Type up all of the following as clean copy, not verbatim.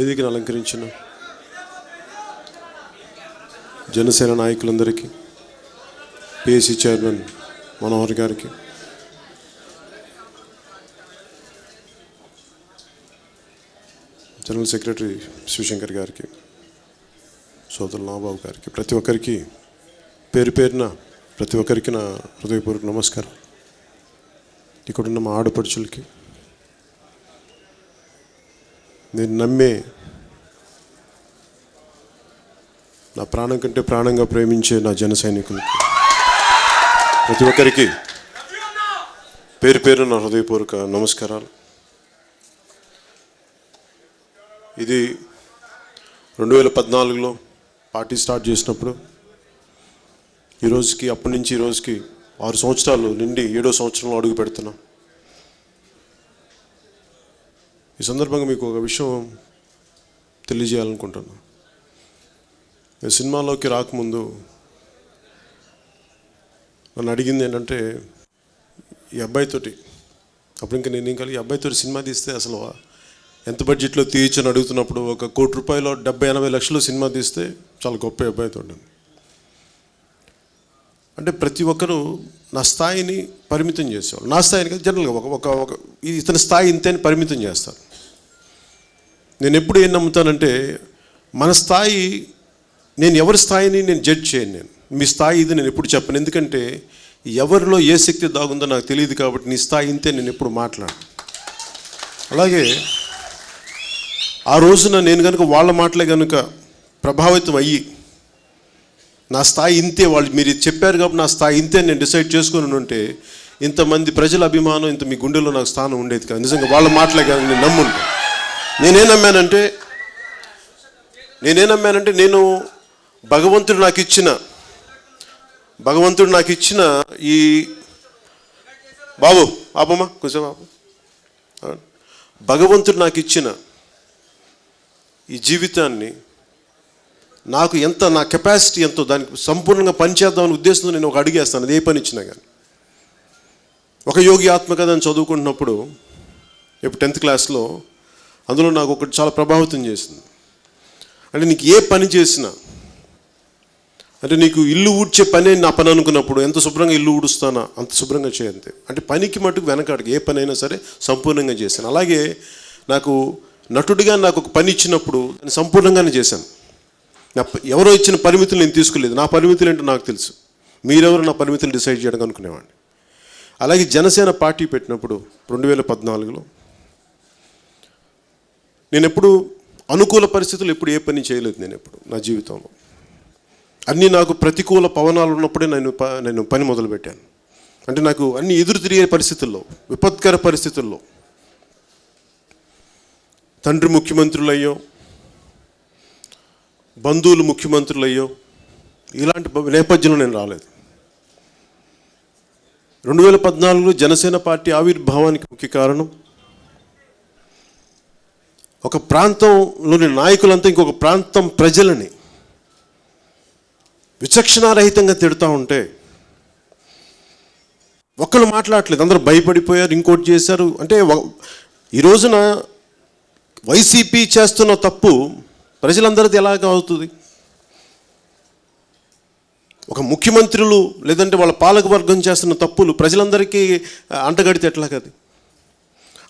వేదికను అలంకరించిన జనసేన నాయకులందరికీ, పిఎస్సి చైర్మన్ మనోహర్ గారికి, జనరల్ సెక్రటరీ శివశంకర్ గారికి, సోదరులు నాగబాబు గారికి, ప్రతి ఒక్కరికి పేరు పేరున ప్రతి ఒక్కరికి నా హృదయపూర్వక నమస్కారం. ఇక్కడున్న మా ఆడపడుచులకి, నేను నమ్మే, నా ప్రాణం కంటే ప్రాణంగా ప్రేమించే నా జన సైనికులకి, ప్రతి ఒక్కరికి పేరు పేరు నా హృదయపూర్వక నమస్కారాలు. ఇది 2014లో పార్టీ స్టార్ట్ చేసినప్పుడు, ఈరోజుకి అప్పటి నుంచి ఈరోజుకి 6 సంవత్సరాలు నిండి 7వ సంవత్సరంలో అడుగు పెడుతున్నాం. ఈ సందర్భంగా మీకు ఒక విషయం తెలియజేయాలనుకుంటున్నాను. నేను సినిమాలోకి రాకముందు నన్ను అడిగింది ఏంటంటే, ఈ అబ్బాయితోటి, అప్పుడు ఇంకా నేను ఈ అబ్బాయితోటి సినిమా తీస్తే అసలు ఎంత బడ్జెట్లో తీయచ్చని అడుగుతున్నప్పుడు, ఒక ₹1 కోటి 70-80 లక్షలు సినిమా తీస్తే చాలా గొప్ప అబ్బాయితో ఉంటుంది. అంటే ప్రతి ఒక్కరూ నా స్థాయిని పరిమితం చేసేవాళ్ళు. నా స్థాయిని కదా, జనరల్గా ఒక ఇతని స్థాయి ఇంతే అని పరిమితం చేస్తారు. నేను ఎప్పుడు ఏం నమ్ముతానంటే, మన స్థాయి, నేను ఎవరి స్థాయిని నేను జడ్జ్ చేయను. నేను మీ స్థాయి ఇది నేను ఎప్పుడు చెప్పను. ఎందుకంటే ఎవరిలో ఏ శక్తి దాగుందో నాకు తెలియదు. కాబట్టి నీ స్థాయి ఇంతే నేను ఎప్పుడు మాట్లాడను. అలాగే ఆ రోజున నేను కనుక వాళ్ళ మాటలే కనుక ప్రభావితం అయ్యి, నా స్థాయి ఇంతే, వాళ్ళు మీరు ఇది చెప్పారు కాబట్టి నా స్థాయి ఇంతే నేను డిసైడ్ చేసుకుని ఉంటే, ఇంతమంది ప్రజల అభిమానం, ఇంత మీ గుండెలో నాకు స్థానం ఉండేది కాదు. నిజంగా వాళ్ళ మాటలే కాదు, నేను నమ్ముంటాను. నేనేం నమ్మానంటే నేను భగవంతుడు నాకు ఇచ్చిన ఈ బాబు ఆపమ్మా కొంచెం బాబు, భగవంతుడు నాకు ఇచ్చిన ఈ జీవితాన్ని, నాకు ఎంత, నా కెపాసిటీ ఎంతో, దానికి సంపూర్ణంగా పనిచేద్దామని ఉద్దేశంతో నేను ఒక అడిగేస్తాను. అది ఏ పని ఇచ్చినా కానీ. ఒక యోగి ఆత్మకథను చదువుకుంటున్నప్పుడు, ఇప్పుడు 10th క్లాస్లో, అందులో నాకు ఒకటి చాలా ప్రభావితం చేసింది. అంటే నీకు ఏ పని చేసినా, అంటే నీకు ఇల్లు ఊడ్చే పనే నా పని అనుకున్నప్పుడు, ఎంత శుభ్రంగా ఇల్లు ఊడుస్తానా అంత శుభ్రంగా చేయంతే. అంటే పనికి మటుకు వెనకాడికి, ఏ పని అయినా సరే సంపూర్ణంగా చేశాను. అలాగే నాకు నటుడిగా నాకు ఒక పని ఇచ్చినప్పుడు దాన్ని సంపూర్ణంగానే చేశాను. ఎవరో ఇచ్చిన పరిమితులు నేను తీసుకోలేదు. నా పరిమితులు ఏంటో నాకు తెలుసు. మీరెవరు నా పరిమితులు డిసైడ్ చేయడానికి అనుకునేవాడిని. అలాగే జనసేన పార్టీ పెట్టినప్పుడు 2014లో నేను ఎప్పుడు అనుకూల పరిస్థితులు ఎప్పుడు ఏ పని చేయలేదు. నేను ఎప్పుడు నా జీవితంలో అన్నీ నాకు ప్రతికూల పవనాలు ఉన్నప్పుడే నేను పని మొదలుపెట్టాను. అంటే నాకు అన్ని ఎదురు తిరిగే పరిస్థితుల్లో, విపత్కర పరిస్థితుల్లో, తండ్రి ముఖ్యమంత్రులయ్యో, బంధువులు ముఖ్యమంత్రులయ్యో, ఇలాంటి నేపథ్యంలో నేను రాలేదు. 2014లో జనసేన పార్టీ ఆవిర్భావానికి ముఖ్య కారణం, ఒక ప్రాంతంలోని నాయకులంతా ఇంకొక ప్రాంతం ప్రజలని విచక్షణారహితంగా తిడతా ఉంటే ఒక్కళ్ళు మాట్లాడలేదు, అందరూ భయపడిపోయారు, ఇంకోటి చేశారు. అంటే ఈ రోజున వైసీపీ చేస్తున్న తప్పు ప్రజలందరిది ఎలాగ అవుతుంది? ఒక ముఖ్యమంత్రులు లేదంటే వాళ్ళ పాలకవర్గం చేస్తున్న తప్పులు ప్రజలందరికీ అంటగడితే ఎట్లా కదా?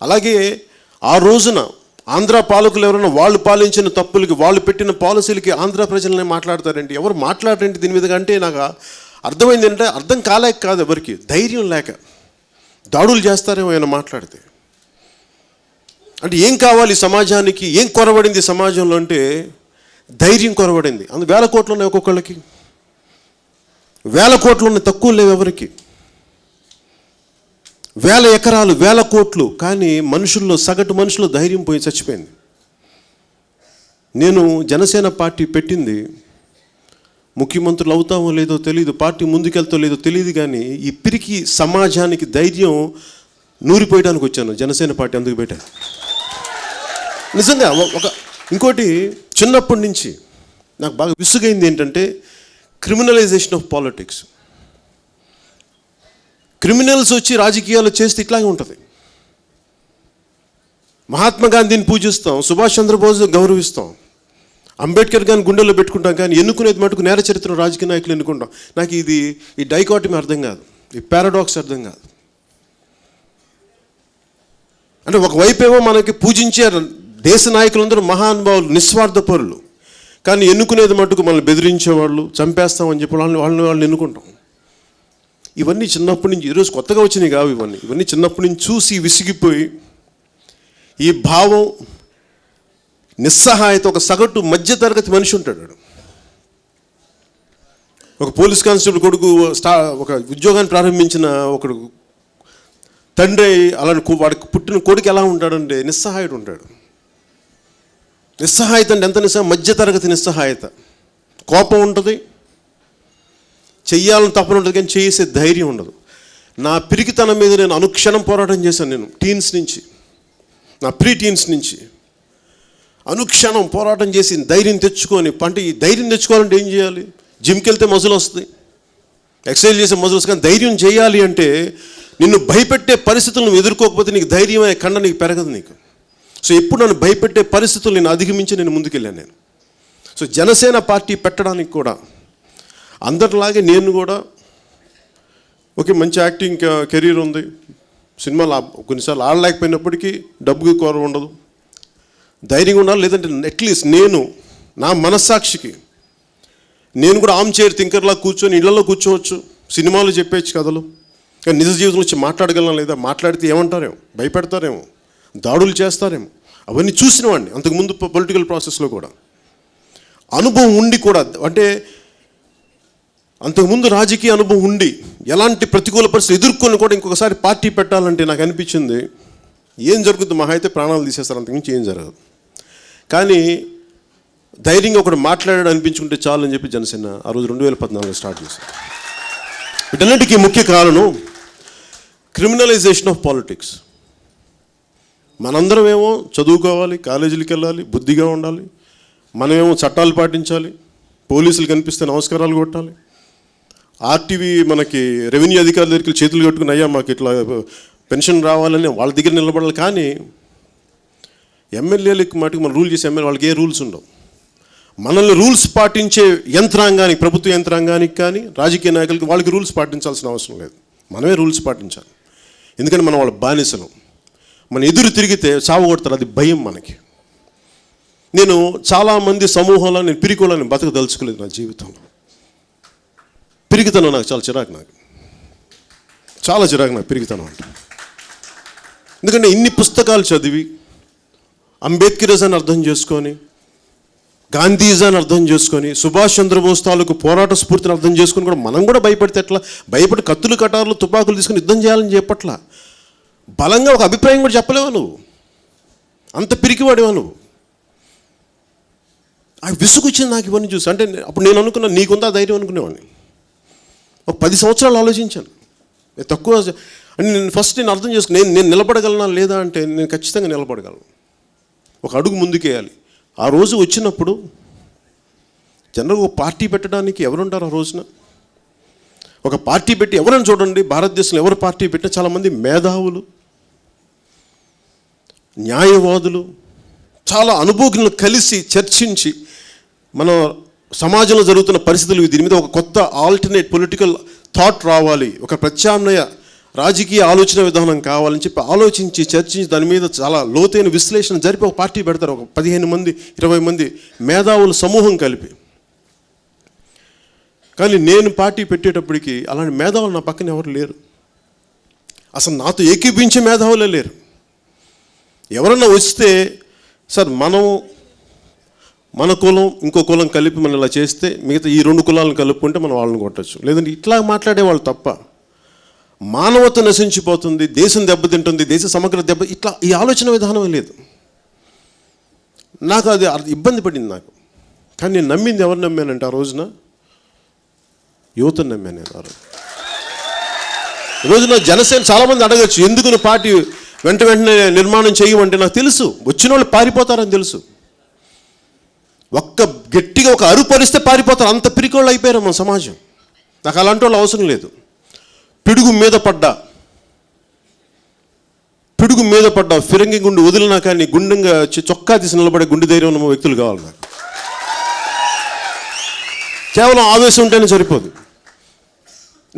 అలాగే ఆ రోజున ఆంధ్ర పాలకులు ఎవరైనా వాళ్ళు పాలించిన తప్పులకి, వాళ్ళు పెట్టిన పాలసీలకి ఆంధ్ర ప్రజలనే మాట్లాడతారండి. ఎవరు మాట్లాడరండి దీని మీద అంటే నాకు అర్థమైంది ఏంటంటే, అర్థం కాలేక కాదు, ఎవరికి ధైర్యం లేక దాడులు చేస్తారేమో ఆయన మాట్లాడితే. అంటే ఏం కావాలి సమాజానికి, ఏం కొరబడింది సమాజంలో అంటే ధైర్యం కొరబడింది. అందుకు 1000 కోట్లు ఉన్నాయి ఒక్కొక్కళ్ళకి, 1000 కోట్లు ఉన్నాయి, తక్కువ లేవు ఎవరికి. 1000 ఎకరాలు, 1000 కోట్లు, కానీ మనుషుల్లో, సగటు మనుషుల్లో ధైర్యం పోయి చచ్చిపోయింది. నేను జనసేన పార్టీ పెట్టింది, ముఖ్యమంత్రులు అవుతామో లేదో తెలియదు, పార్టీ ముందుకెళ్తో లేదో తెలియదు, కానీ ఈ పిరికి సమాజానికి ధైర్యం నూరిపోయడానికి వచ్చాను. జనసేన పార్టీ అందుకు పెట్టాను. నిజంగా ఇంకోటి, చిన్నప్పటి నుంచి నాకు బాగా విసుగైంది ఏంటంటే, క్రిమినలైజేషన్ ఆఫ్ పాలిటిక్స్. క్రిమినల్స్ వచ్చి రాజకీయాలు చేస్తే ఇట్లాగే ఉంటుంది. మహాత్మా గాంధీని పూజిస్తాం, సుభాష్ చంద్రబోస్ గౌరవిస్తాం, అంబేద్కర్ గారిని గుండెల్లో పెట్టుకుంటాం, కానీ ఎన్నుకునేది మటుకు నేర చరిత్ర రాజకీయ నాయకులు ఎన్నుకుంటాం. నాకు ఈ డైకాటమీ అర్థం కాదు, ఈ పారాడాక్స్ అర్థం కాదు. అంటే ఒకవైపు ఏమో మనకి పూజించే దేశ నాయకులందరూ మహానుభావులు, నిస్వార్థ పరులు, కానీ ఎన్నుకునేది మటుకు మనల్ని బెదిరించేవాళ్ళు, చంపేస్తామని చెప్పి వాళ్ళని ఎన్నుకుంటాం. ఇవన్నీ చిన్నప్పటి నుంచి, ఈరోజు కొత్తగా వచ్చినాయి కావు ఇవన్నీ చిన్నప్పటి నుంచి చూసి విసిగిపోయి ఈ భావం, నిస్సహాయత, ఒక సగటు మధ్యతరగతి మనిషి ఉంటాడు. ఒక పోలీస్ కానిస్టేబుల్ కొడుకు ఒక ఉద్యోగాన్ని ప్రారంభించిన ఒకడు తండ్రి అలాంటి వాడికి పుట్టిన కొడుకు ఎలా ఉంటాడంటే నిస్సహాయుడు ఉంటాడు. నిస్సహాయత అంటే ఎంత మధ్యతరగతి నిస్సహాయత. కోపం ఉంటుంది, చెయ్యాలని తప్పని ఉంటుంది, కానీ చేసే ధైర్యం ఉండదు. నా పిరికితనం మీద నేను అనుక్షణం పోరాటం చేశాను. నేను టీన్స్ నుంచి, నా ప్రీ టీన్స్ నుంచి అనుక్షణం పోరాటం చేసి ధైర్యం తెచ్చుకొని, ఈ ధైర్యం తెచ్చుకోవాలంటే ఏం చేయాలి? జిమ్కి వెళ్తే మజులు వస్తాయి, ఎక్సర్సైజ్ చేసే మజులు వస్తాయి, కానీ ధైర్యం చేయాలి అంటే నిన్ను భయపెట్టే పరిస్థితులను నువ్వు ఎదుర్కోకపోతే నీకు ధైర్యం అనే కండ నీకు పెరగదు నీకు. సో ఎప్పుడు నన్ను భయపెట్టే పరిస్థితులు నేను అధిగమించి నేను ముందుకెళ్ళాను నేను. సో జనసేన పార్టీ పెట్టడానికి కూడా అందరిలాగే నేను కూడా ఓకే, మంచి యాక్టింగ్ కెరీర్ ఉంది, సినిమాలు కొన్నిసార్లు ఆడలేకపోయినప్పటికీ డబ్బుకి కొరవ ఉండదు, ధైర్యం ఉండాలి. లేదంటే అట్లీస్ట్ నేను నా మనస్సాక్షికి నేను కూడా ఆమ్ చైర్ థింకర్లా కూర్చొని ఇళ్లలో కూర్చోవచ్చు, సినిమాలు చెప్పేచ్చు కథలు, కానీ నిజ జీవితంలో వచ్చి మాట్లాడగలం లేదా? మాట్లాడితే ఏమంటారేమో, భయపెడతారేమో, దాడులు చేస్తారేమో. అవన్నీ చూసిన వాడిని అంతకుముందు పొలిటికల్ ప్రాసెస్లో కూడా అనుభవం ఉండి కూడా, అంటే అంతకుముందు రాజకీయ అనుభవం ఉండి ఎలాంటి ప్రతికూల పరిస్థితులు ఎదుర్కొని కూడా ఇంకొకసారి పార్టీ పెట్టాలంటే నాకు అనిపించింది ఏం జరుగుతుంది, మహా అయితే ప్రాణాలు తీసేస్తారు, అంతకుమించి ఏం జరగదు. కానీ ధైర్యంగా ఒకటి మాట్లాడాడు అనిపించుకుంటే చాలు అని చెప్పి జనసేన ఆ రోజు 2014 స్టార్ట్ చేశారు. వీటన్నిటికీ ముఖ్య కారణం క్రిమినలైజేషన్ ఆఫ్ పాలిటిక్స్. మనందరం ఏమో చదువుకోవాలి, కాలేజీలకు వెళ్ళాలి, బుద్ధిగా ఉండాలి, మనమేమో చట్టాలు పాటించాలి, పోలీసులు కనిపిస్తే నమస్కారాలు కొట్టాలి, ఆర్టీవీ మనకి రెవెన్యూ అధికారుల దగ్గరికి చేతులు కట్టుకుని అయ్యా మాకు ఇట్లా పెన్షన్ రావాలని వాళ్ళ దగ్గర నిలబడాలి. కానీ ఎమ్మెల్యేలకి మటుకు మనం రూల్ చేసే ఎమ్మెల్యే వాళ్ళకి ఏ రూల్స్ ఉండవు. మనల్ని రూల్స్ పాటించే యంత్రాంగానికి, ప్రభుత్వ యంత్రాంగానికి కానీ రాజకీయ నాయకులకి వాళ్ళకి రూల్స్ పాటించాల్సిన అవసరం లేదు, మనమే రూల్స్ పాటించాలి. ఎందుకంటే మనం వాళ్ళ బానిసలు, మన ఎదురు తిరిగితే చావు కొడతారు, అది భయం మనకి. నేను చాలామంది సమూహాల్లో నేను పిరికోళ్ళని బతకదలుచుకోలేదు నా జీవితంలో. పిరికితనం నాకు చాలా చిరాకు, చాలా చిరాకు నాకు పిరికితనం అంటే. ఎందుకంటే ఇన్ని పుస్తకాలు చదివి అంబేద్కరిజాన్ని అర్థం చేసుకొని, గాంధీజాన్ని అర్థం చేసుకొని, సుభాష్ చంద్రబోస్ తాలూకు పోరాట స్ఫూర్తిని అర్థం చేసుకొని కూడా మనం కూడా భయపడితే ఎట్లా? భయపడి కత్తులు కటార్లు తుపాకులు తీసుకుని యుద్ధం చేయాలని చెప్పట్లా. బలంగా ఒక అభిప్రాయం కూడా చెప్పలేవా నువ్వు? అంత పిరికివాడివా నువ్వు? ఆ విసుగు వచ్చింది నాకు ఇవన్నీ చూసి. అంటే అప్పుడు నేను అనుకున్నా నీకుందా ధైర్యం అనుకునేవాడిని. ఒక 10 సంవత్సరాలు ఆలోచించాను. తక్కువ అంటే నేను అర్థం చేసుకుని నేను నిలబడగలనా లేదా అంటే నేను ఖచ్చితంగా నిలబడగలను. ఒక అడుగు ముందుకేయాలి. ఆ రోజు వచ్చినప్పుడు జనరల్గా ఒక పార్టీ పెట్టడానికి ఎవరుంటారు ఆ రోజున? ఒక పార్టీ పెట్టి ఎవరైనా చూడండి, భారతదేశంలో ఎవరు పార్టీ పెట్టినా చాలామంది మేధావులు, న్యాయవాదులు, చాలా అనుభవజ్ఞులు కలిసి చర్చించి మన సమాజంలో జరుగుతున్న పరిస్థితులు, దీని మీద ఒక కొత్త ఆల్టర్నేట్ పొలిటికల్ థాట్ రావాలి, ఒక ప్రత్యామ్నాయ రాజకీయ ఆలోచన విధానం కావాలని చెప్పి ఆలోచించి చర్చించి దాని మీద చాలా లోతైన విశ్లేషణ జరిపి ఒక పార్టీ పెడతారు. ఒక 15 మంది 20 మంది మేధావుల సమూహం కలిపి. కానీ నేను పార్టీ పెట్టేటప్పటికి అలాంటి మేధావులు నా పక్కన ఎవరు లేరు. అసలు నాతో ఏకీపించే మేధావులే లేరు. ఎవరన్నా వస్తే సార్ మన కులం ఇంకో కులం కలిపి మనం ఇలా చేస్తే మిగతా ఈ 2 కులాలను కలుపుకుంటే మనం వాళ్ళని కొట్టచ్చు. లేదంటే ఇట్లా మాట్లాడేవాళ్ళు తప్ప. మానవత నశించిపోతుంది, దేశం దెబ్బతింటుంది, దేశ సమగ్ర ఇట్లా ఈ ఆలోచన విధానం లేదు. నాకు అది ఇబ్బంది పడింది నాకు. కానీ నేను నమ్మింది ఎవరు నమ్మానంటే ఆ రోజున యువతను నమ్మాను నేను. ఆ రోజున జనసేన చాలామంది అడగచ్చు ఎందుకు నువ్వు పార్టీ వెంటనే నిర్మాణం చేయమంటే నాకు తెలుసు వచ్చిన వాళ్ళు పారిపోతారని తెలుసు. గట్టిగా ఒక అరుపరిస్తే పారిపోతారు, అంత పిరికోళ్ళు అయిపోయారు మన సమాజం. నాకు అలాంటి వాళ్ళు అవసరం లేదు. పిడుగు మీద పడ్డా పిడుగు మీద పడ్డ ఫిరంగి గుండు వదిలినా కానీ గుండెంగా చొక్కా తీసి నిలబడే గుండె ధైర్యం ఉన్న వ్యక్తులు కావాలి నాకు. కేవలం ఆవేశం ఉంటేనే సరిపోదు.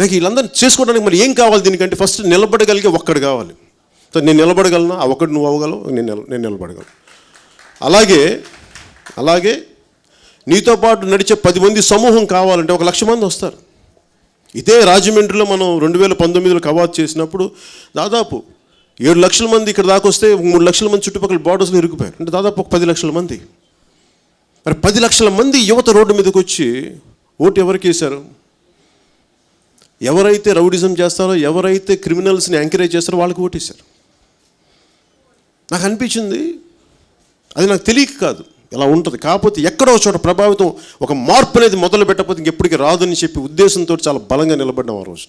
నాకు వీళ్ళందరూ చేసుకోవడానికి మరి ఏం కావాలి దీనికంటే ఫస్ట్ నిలబడగలిగే ఒక్కడు కావాలి. నేను నిలబడగలనా? ఆ ఒక్కడు నువ్వు అవ్వగలవు, నేను నిలబడగలను. అలాగే నీతో పాటు నడిచే 10 మంది సమూహం కావాలంటే 1,00,000 మంది వస్తారు. ఇదే రాజమండ్రిలో మనం 2019లో కవాత్ చేసినప్పుడు దాదాపు 7 లక్షల మంది ఇక్కడ దాకా వస్తే 3 లక్షల మంది చుట్టుపక్కల బార్డర్స్లో ఇరుక్కుపోయారు. అంటే దాదాపు ఒక 10 లక్షల మంది. మరి 10 లక్షల మంది యువత రోడ్డు మీదకి వచ్చి ఓటు ఎవరికి వేశారు? ఎవరైతే రౌడిజం చేస్తారో, ఎవరైతే క్రిమినల్స్ని ఎంకరేజ్ చేస్తారో వాళ్ళకి ఓటేశారు. నాకు అనిపించింది, అది నాకు తెలియక కాదు, ఇలా ఉంటుంది. కాకపోతే ఎక్కడో చోట ప్రభావితం, ఒక మార్పు అనేది మొదలు పెట్టకపోతే ఇంకెప్పటికీ రాదని చెప్పి ఉద్దేశంతో చాలా బలంగా నిలబడ్డాం ఆ రోజు.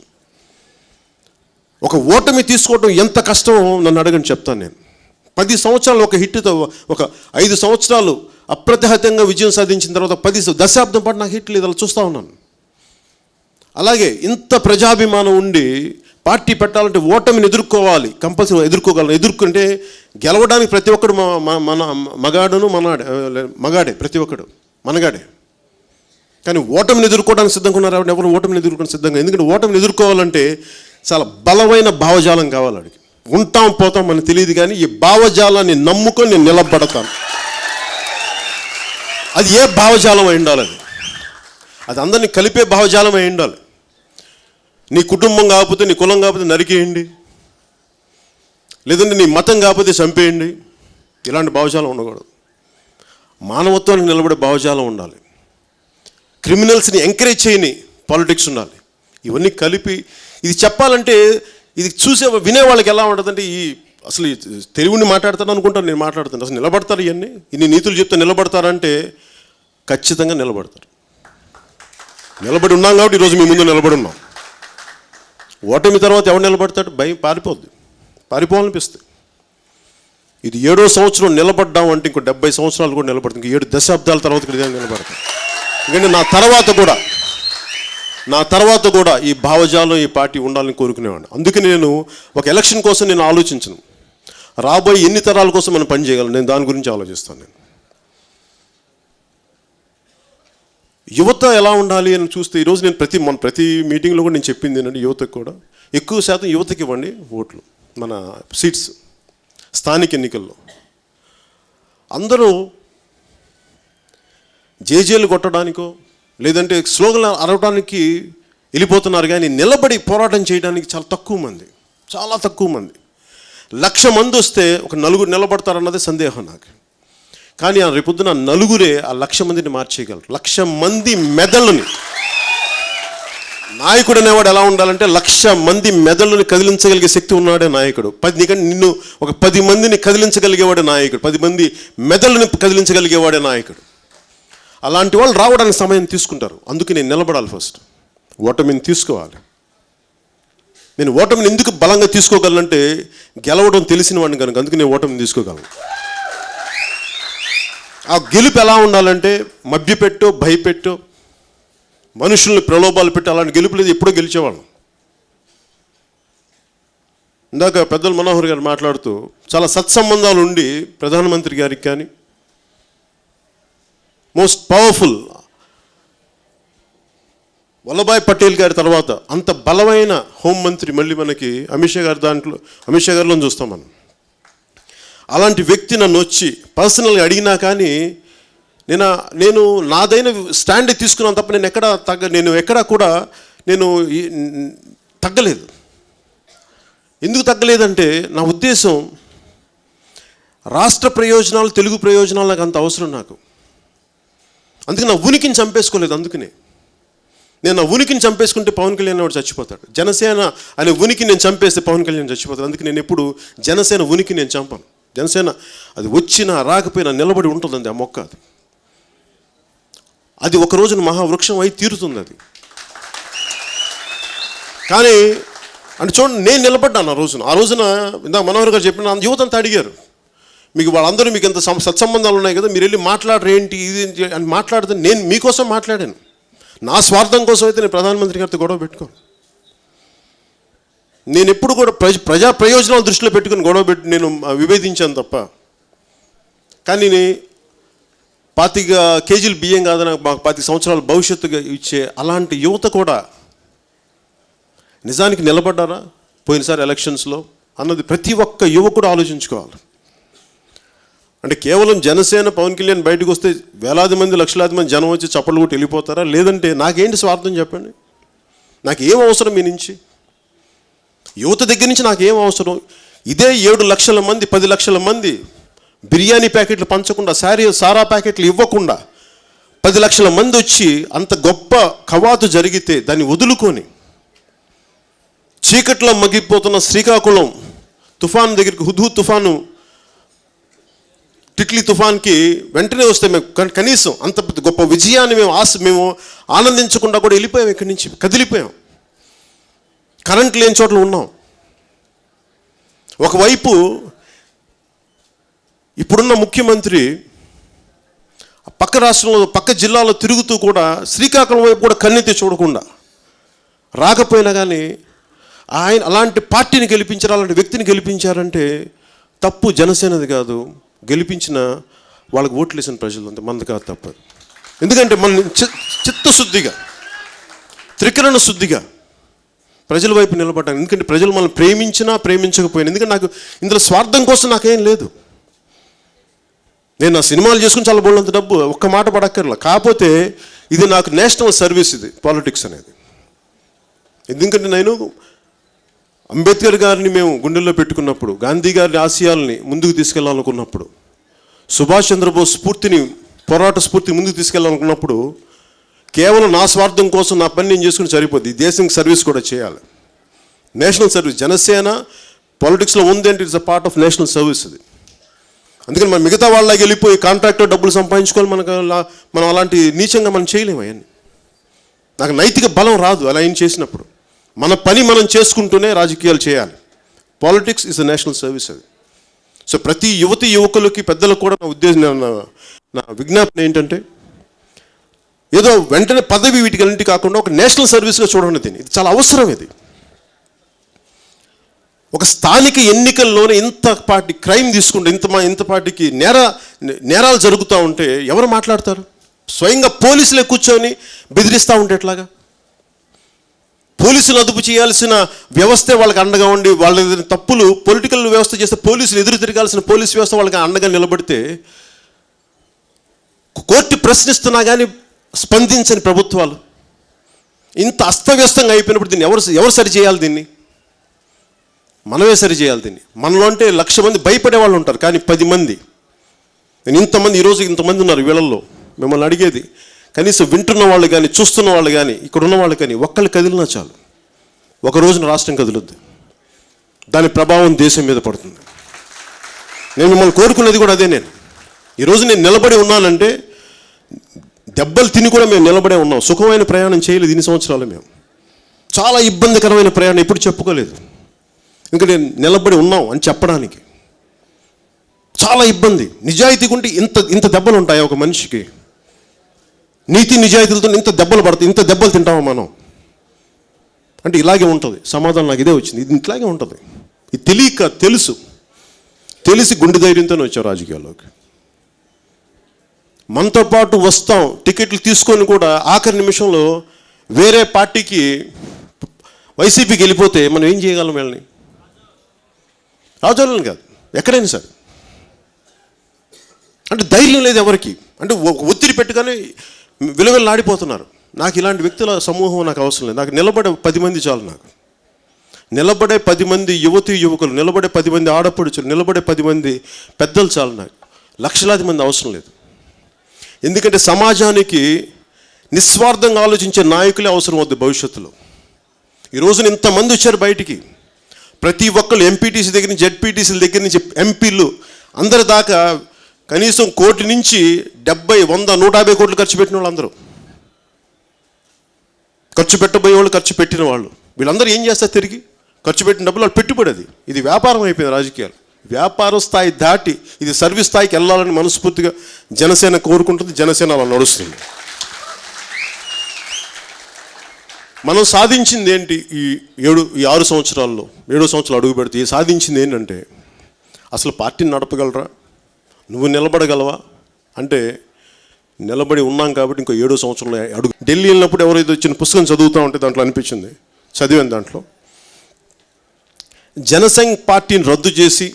ఒక ఓటమి తీసుకోవడం ఎంత కష్టమో నన్ను అడగని చెప్తాను నేను. 10 సంవత్సరాలు ఒక హిట్తో, ఒక 5 సంవత్సరాలు అప్రతిహతంగా విజయం సాధించిన తర్వాత 10 దశాబ్దం పాటు నాకు హిట్ లేదు. అలా చూస్తూ ఉన్నాను. అలాగే ఇంత ప్రజాభిమానం ఉండి పార్టీ పెట్టాలంటే ఓటమిని ఎదుర్కోవాలి, కంపల్సరీ ఎదుర్కోగలను. ఎదుర్కొంటే గెలవడానికి ప్రతి ఒక్కడు మగాడే, ప్రతి ఒక్కడు మనగాడే. కానీ ఓటమిని ఎదుర్కోవడానికి సిద్ధంగా ఉన్నారు. ఎవరు ఓటమిని ఎదుర్కోవడానికి సిద్ధంగా? ఎందుకంటే ఓటమిని ఎదుర్కోవాలంటే చాలా బలమైన భావజాలం కావాలి. అడిగి ఉంటాం పోతాం మనకు తెలియదు, కానీ ఈ భావజాలాన్ని నమ్ముకొని నేను నిలబడతాను. అది ఏ భావజాలం అయి ఉండాలి? అది అందరినీ కలిపే భావజాలం అయి ఉండాలి. నీ కుటుంబం కాకపోతే, నీ కులం కాకపోతే నరికేయండి, లేదంటే నీ మతం కాకపోతే చంపేయండి. ఇలాంటి భావజాలం ఉండకూడదు. మానవత్వానికి నిలబడే భావజాలం ఉండాలి. క్రిమినల్స్ని ఎంకరేజ్ చేయని పాలిటిక్స్ ఉండాలి. ఇవన్నీ కలిపి ఇది చెప్పాలంటే, ఇది చూసే వినేవాళ్ళకి ఎలా ఉంటుందంటే, అసలు తెలుగుని మాట్లాడతాను అనుకుంటాను, నేను మాట్లాడుతాను. అసలు నిలబడతారు ఇవన్నీ, ఇన్ని నీతులు చెప్తే నిలబడతారంటే ఖచ్చితంగా నిలబడతారు. నిలబడి ఉన్నాం కాబట్టి ఈరోజు మీ ముందు నిలబడి ఉన్నాం. ఓటమి తర్వాత ఎవరు నిలబడతాడు? భయం, పారిపోవాలనిపిస్తుంది. ఇది 7వ సంవత్సరం నిలబడ్డాం అంటే ఇంకో 70 సంవత్సరాలు కూడా నిలబడుతుంది. ఇంకో 7 దశాబ్దాల తర్వాత కూడా నిలబడతాం. ఎందుకంటే నా తర్వాత కూడా ఈ భావజాలం, ఈ పార్టీ ఉండాలని కోరుకునేవాడిని. అందుకని నేను ఒక ఎలక్షన్ కోసం నేను ఆలోచించను. రాబోయే ఎన్ని తరాల కోసం మనం పని చేయగలను, నేను దాని గురించి ఆలోచిస్తాను. నేను యువత ఎలా ఉండాలి అని చూస్తే, ఈరోజు నేను ప్రతి మీటింగ్లో కూడా నేను చెప్పింది ఏంటంటే, యువతకు కూడా ఎక్కువ శాతం యువతకి ఇవ్వండి ఓట్లు. మన సీట్స్ స్థానిక ఎన్నికల్లో అందరూ జేజేలు కొట్టడానికో లేదంటే స్లోగన్ అరవడానికి వెళ్ళిపోతున్నారు, కానీ నిలబడి పోరాటం చేయడానికి చాలా తక్కువ మంది. 1,00,000 మంది వస్తే ఒక 4 నిలబడతారన్నదే సందేహం నాకు. కానీ రేపొద్దున 4 ఆ 1,00,000 మందిని మార్చేయగలరు. 1,00,000 మంది మెదళ్ళని, నాయకుడు అనేవాడు ఎలా ఉండాలంటే 1,00,000 మంది మెదళ్ళని కదిలించగలిగే శక్తి ఉన్నాడే నాయకుడు. నిన్ను ఒక 10 మందిని కదిలించగలిగేవాడే నాయకుడు. 10 మంది మెదళ్ళని కదిలించగలిగేవాడే నాయకుడు. అలాంటి వాళ్ళు రావడానికి సమయం తీసుకుంటారు. అందుకే నేను నిలబడాలి. ఫస్ట్ ఓటమిని తీసుకోవాలి. నేను ఓటమిని ఎందుకు బలంగా తీసుకోగలనంటే, గెలవడం తెలిసిన వాడిని కనుక. అందుకే నేను ఓటమిని తీసుకోగలను. ఆ గెలుపు ఎలా ఉండాలంటే, మభ్యపెట్టో, భయపెట్టో, మనుషుల్ని ప్రలోభాలు పెట్టి అలాంటి గెలుపు లేదు. ఎప్పుడో గెలిచేవాళ్ళం. ఇందాక పెద్దలు మనోహర్ గారు మాట్లాడుతూ చాలా సత్సంబంధాలు ఉండి ప్రధానమంత్రి గారికి కానీ, మోస్ట్ పవర్ఫుల్ వల్లభాయ్ పటేల్ గారి తర్వాత అంత బలమైన హోంమంత్రి మళ్ళీ మనకి అమిత్ షా గారిలో చూస్తాం మనం. అలాంటి వ్యక్తి నన్ను వచ్చి పర్సనల్గా అడిగినా కానీ నేను నాదైన స్టాండ్ తీసుకున్నాను తప్ప నేను ఎక్కడా కూడా తగ్గలేదు. ఎందుకు తగ్గలేదంటే, నా ఉద్దేశం రాష్ట్ర ప్రయోజనాలు, తెలుగు ప్రయోజనాలు నాకు అంత అవసరం నాకు. అందుకే నా ఉనికిని చంపేసుకోలేదు. అందుకనే నేను నా ఉనికిని చంపేసుకుంటే పవన్ కళ్యాణ్ వాడు చచ్చిపోతాడు. జనసేన అనే ఉనికి నేను చంపేస్తే పవన్ కళ్యాణ్ చచ్చిపోతాడు. అందుకే నేను ఎప్పుడు జనసేన ఉనికి నేను చంపను. జనసేన అది వచ్చినా రాకపోయినా నిలబడి ఉంటుందండి ఆ మొక్క. అది ఒక రోజున మహావృక్షం అయి తీరుతుంది అది. కానీ అంటే చూడండి, నేను నిలబడ్డాను ఆ రోజున ఇందాక మనోహర్ గారు చెప్పిన యువతంతా అడిగారు, మీకు వాళ్ళందరూ మీకు ఎంత సత్సంబంధాలు ఉన్నాయి కదా, మీరు వెళ్ళి మాట్లాడరు ఏంటి ఇది అని మాట్లాడితే, నేను మీకోసం మాట్లాడాను. నా స్వార్థం కోసం అయితే నేను ప్రధానమంత్రి గారితో గొడవ పెట్టుకోను. నేను ఎప్పుడు కూడా ప్రజా ప్రయోజనాలు దృష్టిలో పెట్టుకుని గొడవ పెట్టి నేను విభేదించాను తప్ప, కానీ 25 కేజీలు బియ్యం కాదని మాకు 25 సంవత్సరాల భవిష్యత్తుగా ఇచ్చే అలాంటి యువత కూడా నిజానికి నిలబడ్డారా పోయినసారి ఎలక్షన్స్లో అన్నది ప్రతి ఒక్క యువకుడు ఆలోచించుకోవాలి. అంటే కేవలం జనసేన పవన్ కళ్యాణ్ బయటకు వస్తే వేలాది మంది లక్షలాది మంది జనం వచ్చి చప్పట్లు కొట్టి వెళ్ళిపోతారా? లేదంటే నాకేంటి స్వార్థం చెప్పండి? నాకు ఏం అవసరం మీ నుంచి? యువత దగ్గర నుంచి నాకు ఏం అవసరం? ఇదే 7 లక్షల మంది 10 లక్షల మంది బిర్యానీ ప్యాకెట్లు పంచకుండా, సారా ప్యాకెట్లు ఇవ్వకుండా 10 లక్షల మంది వచ్చి అంత గొప్ప కవాతు జరిగితే దాన్ని వదులుకొని చీకట్లో మగ్గిపోతున్న శ్రీకాకుళం తుఫాను దగ్గరికి, హుద్హు తుఫాను, టిట్లీ తుఫాన్కి వెంటనే వస్తే మేము కనీసం అంత గొప్ప విజయాన్ని మేము ఆనందించకుండా కూడా వెళ్ళిపోయాం, ఇక్కడి నుంచి కదిలిపోయాం. కరెంట్ లేని చోట్ల ఉన్నాం. ఒకవైపు ఇప్పుడున్న ముఖ్యమంత్రి పక్క రాష్ట్రంలో పక్క జిల్లాలో తిరుగుతూ కూడా శ్రీకాకుళం వైపు కూడా కన్నెత్తి చూడకుండా, రాకపోయినా కానీ ఆయన అలాంటి పార్టీని గెలిపించారు, అలాంటి వ్యక్తిని గెలిపించారంటే తప్పు జనసేనది కాదు, గెలిపించిన వాళ్ళకి ఓట్లు వేసిన ప్రజలు అంతే, మంది కాదు తప్పదు. ఎందుకంటే మన చిత్తశుద్ధిగా త్రికరణ శుద్ధిగా ప్రజల వైపు నిలబడ్డాను. ఎందుకంటే ప్రజలు మనల్ని ప్రేమించినా ప్రేమించకపోయినా, ఎందుకంటే నాకు ఇందులో స్వార్థం కోసం నాకేం లేదు. నేను నా సినిమాలు చేసుకుని చాలా బోళ్ళంత డబ్బు ఒక్క మాట పడక్కర్లా. కాకపోతే ఇది నాకు నేషనల్ సర్వీస్, ఇది పాలిటిక్స్ అనేది. ఎందుకంటే నేను అంబేద్కర్ గారిని మేము గుండెల్లో పెట్టుకున్నప్పుడు, గాంధీ గారి ఆశయాల్ని ముందుకు తీసుకెళ్లాలనుకున్నప్పుడు, సుభాష్ చంద్రబోస్ స్ఫూర్తిని, పోరాట స్ఫూర్తిని ముందుకు తీసుకెళ్లాలనుకున్నప్పుడు కేవలం నా స్వార్థం కోసం నా పని నేను చేసుకుని సరిపోద్ది. దేశం సర్వీస్ కూడా చేయాలి, నేషనల్ సర్వీస్. జనసేన పాలిటిక్స్లో ఉంది అంటే it's a part of national service అది. అందుకని మనం మిగతా వాళ్ళకి వెళ్ళిపోయి కాంట్రాక్టర్ డబ్బులు సంపాదించుకోవాలి, మనం అలాంటి నీచంగా మనం చేయలేము. అవన్నీ నాకు నైతిక బలం రాదు అలా ఏం చేసినప్పుడు. మన పని మనం చేసుకుంటూనే రాజకీయాలు చేయాలి. Politics is a national service అది. సో ప్రతి యువతి యువకులకి పెద్దలకు కూడా నా ఉద్దేశం, నా విజ్ఞాపన ఏంటంటే, ఏదో వెంటనే పదవి వీటికి కాకుండా ఒక నేషనల్ సర్వీస్గా చూడండి దీన్ని. ఇది చాలా అవసరం. ఇది ఒక స్థానిక ఎన్నికల్లోనే ఇంత పార్టీ క్రైమ్ తీసుకుంటే, ఇంత పార్టీకి నేరాలు జరుగుతూ ఉంటే ఎవరు మాట్లాడతారు? స్వయంగా పోలీసులే కూర్చొని బెదిరిస్తూ ఉంటే ఎట్లాగా? పోలీసులు అదుపు చేయాల్సిన వ్యవస్థే వాళ్ళకి అండగా ఉండి, వాళ్ళ తప్పులు పొలిటికల్ వ్యవస్థ చేస్తే పోలీసులు ఎదురు తిరగాల్సిన పోలీస్ వ్యవస్థ వాళ్ళకి అండగా నిలబడితే, కోర్టు ప్రశ్నిస్తున్నా కానీ స్పందించని ప్రభుత్వాలు ఇంత అస్తవ్యస్తంగా అయిపోయినప్పుడు దీన్ని ఎవరు సరి చేయాలి? దీన్ని మనమే సరి చేయాలి. దీన్ని మనలో అంటే 1,00,000 మంది భయపడే వాళ్ళు ఉంటారు, కానీ 10 మంది, నేను ఇంతమంది ఈరోజు ఇంతమంది ఉన్నారు వీళ్ళల్లో, మిమ్మల్ని అడిగేది కనీసం వింటున్న వాళ్ళు కానీ చూస్తున్న వాళ్ళు కానీ ఇక్కడ ఉన్న వాళ్ళు కానీ ఒక్కళ్ళు కదిలినా చాలు, ఒక రోజున రాష్ట్రం కదులుద్ది. దాని ప్రభావం దేశం మీద పడుతుంది. నేను మిమ్మల్ని కోరుకున్నది కూడా అదే. నేను ఈరోజు నేను నిలబడి ఉన్నానంటే దెబ్బలు తిని కూడా మేము నిలబడే ఉన్నాం. సుఖమైన ప్రయాణం చేయలేదు ఇన్ని సంవత్సరాలు. మేము చాలా ఇబ్బందికరమైన ప్రయాణం ఎప్పుడు చెప్పుకోలేదు. ఎందుకంటే నిలబడి ఉన్నాం అని చెప్పడానికి చాలా ఇబ్బంది. నిజాయితీగా ఉంటే ఇంత దెబ్బలు ఉంటాయి ఒక మనిషికి. నీతి నిజాయితీలతో ఇంత దెబ్బలు పడతాయి, ఇంత దెబ్బలు తింటామా మనం అంటే ఇలాగే ఉంటుంది. సమాధానం నాకు ఇదే వచ్చింది, ఇది ఇట్లాగే ఉంటుంది. ఇది తెలియక తెలిసి గుండె ధైర్యంతోనే వచ్చాం రాజకీయాల్లోకి. మనతో పాటు వస్తాం, టికెట్లు తీసుకొని కూడా ఆఖరి నిమిషంలో వేరే పార్టీకి వైసీపీకి వెళ్ళిపోతే మనం ఏం చేయగలం? వీళ్ళని రాజోళ్ళని కాదు, ఎక్కడైనా సరే. అంటే ధైర్యం లేదు ఎవరికి. అంటే ఒత్తిడి పెట్టుకొని విలువలాడిపోతున్నారు. నాకు ఇలాంటి వ్యక్తుల సమూహం నాకు అవసరం లేదు. నాకు నిలబడే 10 మంది చాలు. నాకు నిలబడే 10 మంది యువకులు, నిలబడే 10 మంది ఆడపడుచులు, నిలబడే 10 మంది పెద్దలు చాలు. నాకు లక్షలాది మంది అవసరం లేదు. ఎందుకంటే సమాజానికి నిస్వార్థంగా ఆలోచించే నాయకులే అవసరం అవుతుంది భవిష్యత్తులో. ఈ రోజున ఇంతమంది వచ్చారు బయటికి. ప్రతి ఒక్కళ్ళు ఎంపీటీసీ దగ్గర నుంచి, జెడ్పీటీసీల దగ్గర నుంచి ఎంపీలు అందరి దాకా కనీసం 1 కోటి నుంచి 70, 100, 150 కోట్లు ఖర్చు పెట్టిన వాళ్ళు అందరూ, ఖర్చు పెట్టబోయే వాళ్ళు, ఖర్చు పెట్టిన వాళ్ళు, వీళ్ళందరూ ఏం చేస్తారు? తిరిగి ఖర్చు పెట్టిన డబ్బులు వాళ్ళు పెట్టుబడి. ఇది వ్యాపారం అయిపోయింది. రాజకీయాలు వ్యాపారం స్థాయి దాటి ఇది సర్వీస్ స్థాయికి వెళ్ళాలని మనస్ఫూర్తిగా జనసేన కోరుకుంటుంది. జనసేన అలా నడుస్తుంది. మనం సాధించింది ఏంటి ఈ 6 సంవత్సరాల్లో 7వ సంవత్సరాలు అడుగు పెడితే సాధించింది ఏంటంటే అసలు పార్టీని నడపగలరా, నువ్వు నిలబడగలవా అంటే నిలబడి ఉన్నాం కాబట్టి ఇంకో 7వ సంవత్సరంలో అడుగు. ఢిల్లీ వెళ్ళినప్పుడు ఎవరైతే వచ్చిన పుస్తకం చదువుతూ ఉంటే దాంట్లో అనిపించింది, చదివాను దాంట్లో, జనసంఘ్ పార్టీని రద్దు చేసి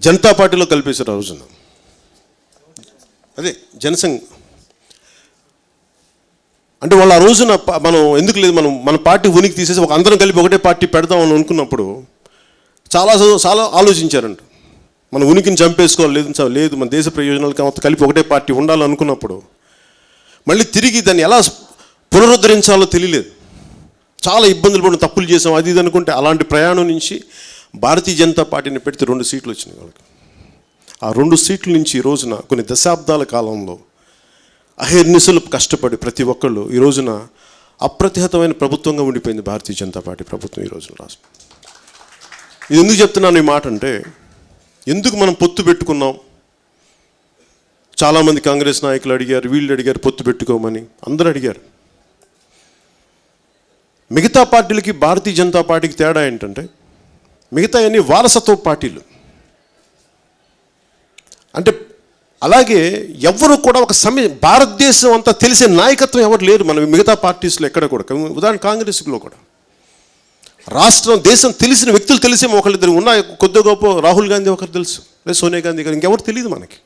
జనతా పార్టీలో కలిపేశారు ఆ రోజున. అదే జనసంఘ్ అంటే వాళ్ళు ఆ రోజున మనం ఎందుకు లేదు, మన పార్టీ ఉనికి తీసేసి అందరం కలిపి ఒకటే పార్టీ పెడదామని అనుకున్నప్పుడు చాలా ఆలోచించారంట. మన ఉనికిని చంపేసుకోవాలి, లేదు మన దేశ ప్రయోజనాలకు కలిపి ఒకటే పార్టీ ఉండాలనుకున్నప్పుడు మళ్ళీ తిరిగి దాన్ని ఎలా పునరుద్ధరించాలో తెలియలేదు. చాలా ఇబ్బందులు పడిన, తప్పులు చేసాం అది ఇది అనుకుంటే అలాంటి ప్రయాణం నుంచి భారతీయ జనతా పార్టీని పెడితే 2 సీట్లు వచ్చినాయి వాళ్ళకి. ఆ 2 సీట్ల నుంచి ఈ రోజున కొన్ని దశాబ్దాల కాలంలో అహర్నిశలు కష్టపడి ప్రతి ఒక్కళ్ళు ఈ రోజున అప్రతిహతమైన ప్రభుత్వంగా ఉండిపోయింది భారతీయ జనతా పార్టీ ప్రభుత్వం ఈ రోజున రాష్ట్రం. ఇది ఎందుకు చెప్తున్నాను ఈ మాట అంటే, ఎందుకు మనం పొత్తు పెట్టుకున్నాం, చాలామంది కాంగ్రెస్ నాయకులు అడిగారు, వీళ్ళు అడిగారు పొత్తు పెట్టుకోమని, అందరూ అడిగారు. మిగతా పార్టీలకి భారతీయ జనతా పార్టీకి తేడా ఏంటంటే మిగతా అన్ని వారసత్వ పార్టీలు. అంటే అలాగే ఎవరు కూడా ఒక భారతదేశం అంతా తెలిసే నాయకత్వం ఎవరు లేరు మన మిగతా పార్టీస్లో ఎక్కడ కూడా. ఉదాహరణ కాంగ్రెస్లో కూడా రాష్ట్రం దేశం తెలిసిన వ్యక్తులు తెలిసే ఒకళ్ళిద్దరు ఉన్న కొద్ది గొప్ప, రాహుల్ గాంధీ ఒకరు తెలుసు, లేదా సోనియా గాంధీ గారు, ఇంకెవరు తెలియదు మనకి.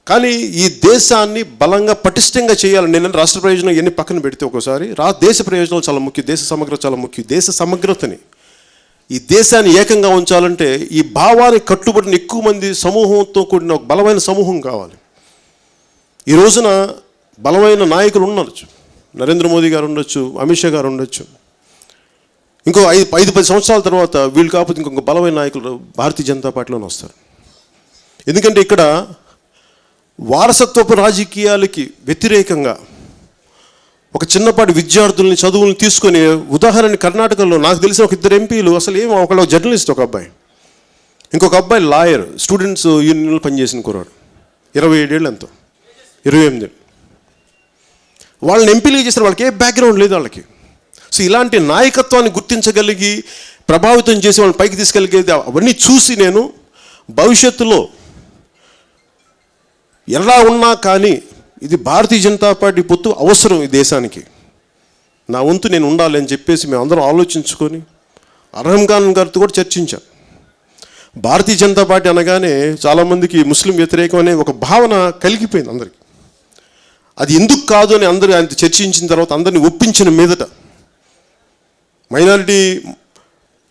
కానీ ఈ దేశాన్ని బలంగా పటిష్టంగా చేయాలని నేను రాష్ట్ర ప్రయోజనం ఇవన్నీ పక్కన పెడితే ఒకసారి దేశ ప్రయోజనాలు చాలా ముఖ్యం, దేశ సమగ్రత చాలా ముఖ్యం. దేశ సమగ్రతని, ఈ దేశాన్ని ఏకంగా ఉంచాలంటే ఈ భావాన్ని కట్టుబడిన ఎక్కువ మంది సమూహంతో కూడిన ఒక బలమైన సమూహం కావాలి. ఈ రోజున బలమైన నాయకులు ఉండొచ్చు, నరేంద్ర మోదీ గారు ఉండొచ్చు, అమిత్ షా గారు ఉండొచ్చు. ఇంకో 5-10 సంవత్సరాల తర్వాత వీళ్ళు కాకపోతే ఇంకొక బలమైన నాయకులు భారతీయ జనతా పార్టీలోనే వస్తారు. ఎందుకంటే ఇక్కడ వారసత్వపు రాజకీయాలకి వ్యతిరేకంగా ఒక చిన్నపాటి విద్యార్థుల్ని చదువుల్ని తీసుకొని, ఉదాహరణ కర్ణాటకలో నాకు తెలిసిన ఒక 2 ఎంపీలు అసలు ఒకళ్ళు జర్నలిస్ట్, ఒక అబ్బాయి, ఇంకొక అబ్బాయి లాయర్, స్టూడెంట్స్ యూనియన్లో పనిచేసిన కుర్రాడు, 27 ఏళ్ళు ఎంతో, 28 వాళ్ళని ఎంపీలు చేశారు. వాళ్ళకి ఏ బ్యాక్గ్రౌండ్ లేదు వాళ్ళకి. సో ఇలాంటి నాయకత్వాన్ని గుర్తించగలిగి ప్రభావితం చేసి వాళ్ళని పైకి తీసుకెళ్ళగలిగేది అవన్నీ చూసి నేను భవిష్యత్తులో ఎలా ఉన్నా కానీ ఇది భారతీయ జనతా పార్టీ పొత్తు అవసరం ఈ దేశానికి, నా వంతు నేను ఉండాలి అని చెప్పేసి మేము అందరం ఆలోచించుకొని అర్హం ఖాన్ గారితో కూడా చర్చించాం. భారతీయ జనతా పార్టీ అనగానే చాలామందికి ముస్లిం వ్యతిరేకం అనే ఒక భావన కలిగిపోయింది అందరికీ. అది ఎందుకు కాదు అని అందరూ ఆయన చర్చించిన తర్వాత అందరినీ ఒప్పించిన మీదట మైనారిటీ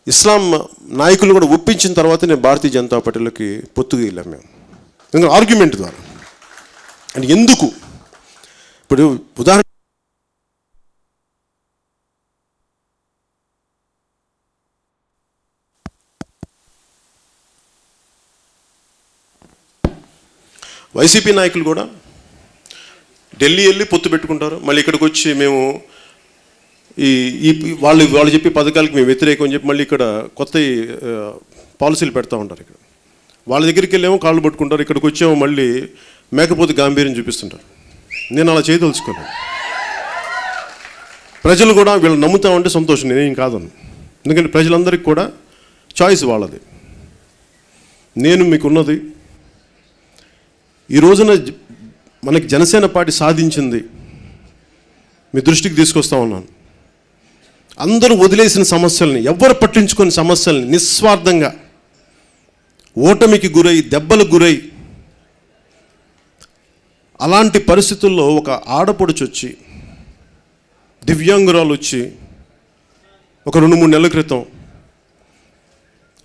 ఇస్లాం నాయకులు కూడా ఒప్పించిన తర్వాత నేను భారతీయ జనతా పార్టీలోకి పొత్తుగా వెళ్ళాం మేము, ఎందుకంటే ఆర్గ్యుమెంట్ ద్వారా. అని ఎందుకు ఇప్పుడు ఉదాహరణ వైసీపీ నాయకులు కూడా ఢిల్లీ వెళ్ళి పొత్తు పెట్టుకుంటారు, మళ్ళీ ఇక్కడికి వచ్చి మేము ఈ వాళ్ళు చెప్పే పథకాలకి మేము వ్యతిరేకం అని చెప్పి మళ్ళీ ఇక్కడ కొత్త పాలసీలు పెడతా ఉంటారు. ఇక్కడ వాళ్ళ దగ్గరికి వెళ్ళేమో కాళ్ళు పట్టుకుంటారు, ఇక్కడికి వచ్చేమో మళ్ళీ మేకపోతే గాంభీర్యం చూపిస్తుంటారు. నేను అలా చేయదలుచుకోను. ప్రజలు కూడా వీళ్ళు నమ్ముతామంటే సంతోషం, నేనేం కాదను. ఎందుకంటే ప్రజలందరికీ కూడా చాయిస్ వాళ్ళది. నేను మీకున్నది ఈ రోజున మనకి జనసేన పార్టీ సాధించింది మీ దృష్టికి తీసుకొస్తా ఉన్నాను. అందరూ వదిలేసిన సమస్యల్ని, ఎవ్వరు పట్టించుకొని సమస్యల్ని నిస్వార్థంగా ఓటమికి గురై, దెబ్బలకు గురై, అలాంటి పరిస్థితుల్లో ఒక ఆడపడుచు వచ్చి, దివ్యాంగురాలు వచ్చి ఒక 2-3 నెలల క్రితం,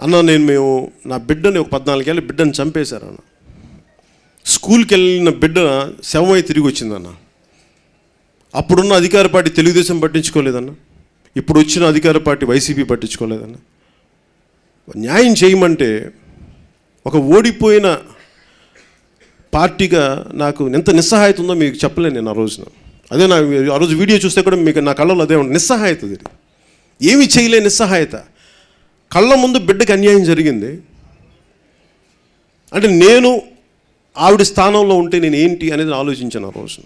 అన్న మేము నా బిడ్డని ఒక 14 ఏళ్ళ బిడ్డని చంపేశారన్న, స్కూల్కి వెళ్ళిన బిడ్డ శవమై తిరిగి వచ్చిందన్న, అప్పుడున్న అధికార పార్టీ తెలుగుదేశం పట్టించుకోలేదన్న, ఇప్పుడు వచ్చిన అధికార పార్టీ వైసీపీ పట్టించుకోలేదన్న. న్యాయం చేయమంటే ఒక ఓడిపోయిన పార్టీగా నాకు ఎంత నిస్సహాయత ఉందో మీకు చెప్పలేను నేను ఆ రోజున. అదే ఆ రోజు వీడియో చూస్తే కూడా మీకు నా కళ్ళలో అదే ఉంది, నిస్సహాయత. ఇది ఏమీ చేయలేని నిస్సహాయత. కళ్ళ ముందు బిడ్డకి అన్యాయం జరిగింది అంటే నేను ఆవిడ స్థానంలో ఉంటే నేను ఏంటి అనేది ఆలోచించాను ఆ రోజున.